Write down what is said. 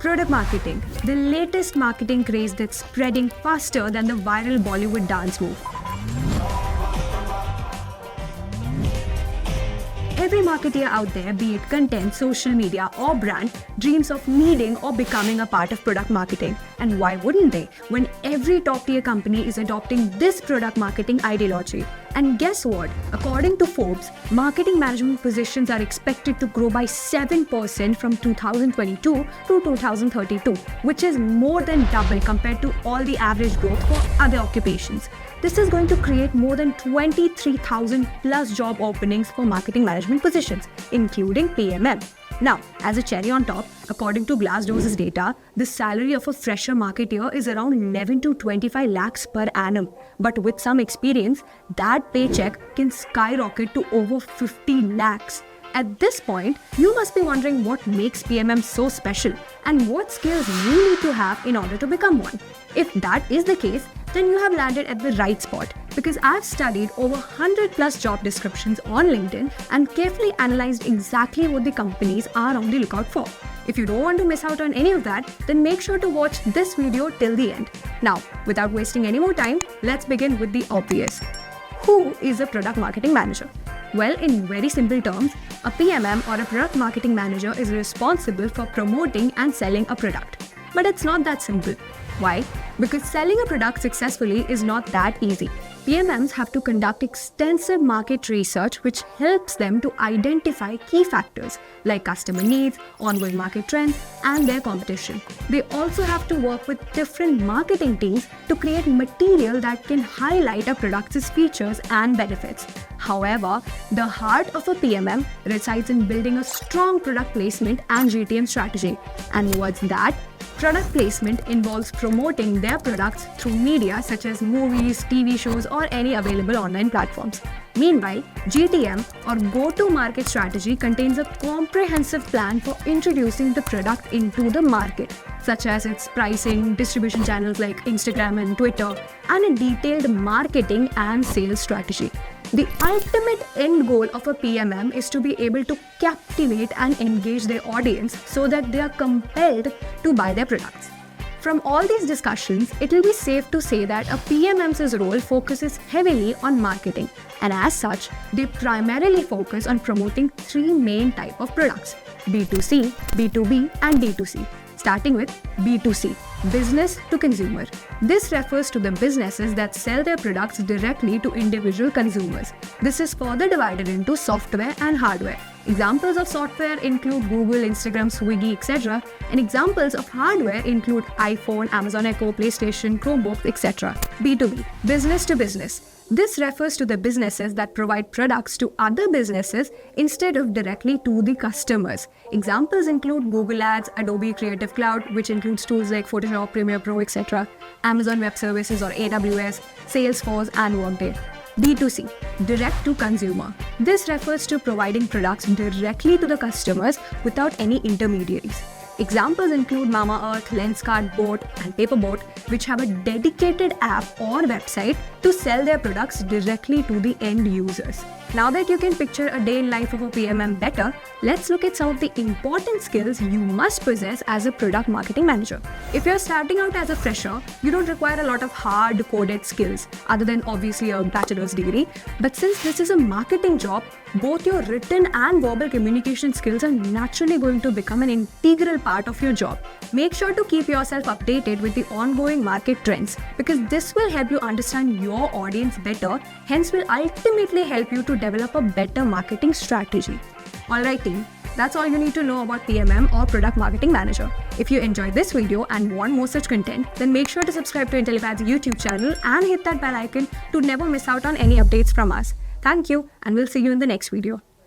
Product marketing, the latest marketing craze that's spreading faster than the viral Bollywood dance move. Every marketer out there, be it content, social media or brand, dreams of needing or becoming a part of product marketing. And why wouldn't they, when every top-tier company is adopting this product marketing ideology? And guess what? According to Forbes, marketing management positions are expected to grow by 7% from 2022 to 2032, which is more than double compared to all the average growth for other occupations. This is going to create more than 23,000 plus job openings for marketing management positions, including PMM. Now, as a cherry on top, according to Glassdoor's data, the salary of a fresher marketer is around 11 to 25 lakhs per annum. But with some experience, that paycheck can skyrocket to over 50 lakhs. At this point, you must be wondering what makes PMM so special and what skills you need to have in order to become one. If that is the case, then you have landed at the right spot, because I've studied over 100 plus job descriptions on LinkedIn and carefully analyzed exactly what the companies are on the lookout for. If you don't want to miss out on any of that, then make sure to watch this video till the end. Now, without wasting any more time, let's begin with the obvious. Who is a product marketing manager? Well, in very simple terms, a PMM or a product marketing manager is responsible for promoting and selling a product. But it's not that simple. Why? Because selling a product successfully is not that easy. PMMs have to conduct extensive market research, which helps them to identify key factors like customer needs, ongoing market trends, and their competition. They also have to work with different marketing teams to create material that can highlight a product's features and benefits. However, the heart of a PMM resides in building a strong product placement and GTM strategy. And what's that? Product placement involves promoting their products through media such as movies, TV shows, or any available online platforms. Meanwhile, GTM or go-to-market strategy contains a comprehensive plan for introducing the product into the market, such as its pricing, distribution channels like Instagram and Twitter, and a detailed marketing and sales strategy. The ultimate end goal of a PMM is to be able to captivate and engage their audience so that they are compelled to buy their products. From all these discussions, it will be safe to say that a PMM's role focuses heavily on marketing, and as such, they primarily focus on promoting three main types of products: B2C, B2B, and D2C. Starting with B2C, business to consumer. This refers to the businesses that sell their products directly to individual consumers. This is further divided into software and hardware. Examples of software include Google, Instagram, Swiggy, etc. And examples of hardware include iPhone, Amazon Echo, PlayStation, Chromebook, etc. B2B, business to business. This refers to the businesses that provide products to other businesses instead of directly to the customers. Examples include Google Ads, Adobe Creative Cloud, which includes tools like Photoshop, Premiere Pro, etc., Amazon Web Services or AWS, Salesforce, and Workday. D2C, direct to consumer. This refers to providing products directly to the customers without any intermediaries. Examples include Mamaearth, Lenskart, Boat, and Paperboat, which have a dedicated app or website to sell their products directly to the end users. Now that you can picture a day in life of a PMM better, let's look at some of the important skills you must possess as a product marketing manager. If you're starting out as a fresher, you don't require a lot of hard-coded skills, other than obviously a bachelor's degree. But since this is a marketing job, both your written and verbal communication skills are naturally going to become an integral part of your job. Make sure to keep yourself updated with the ongoing market trends, because this will help you understand your audience better, hence will ultimately help you to develop a better marketing strategy. Alright team, that's all you need to know about PMM or Product Marketing Manager. If you enjoyed this video and want more such content, then make sure to subscribe to Intellipaat's YouTube channel and hit that bell icon to never miss out on any updates from us. Thank you, and we'll see you in the next video.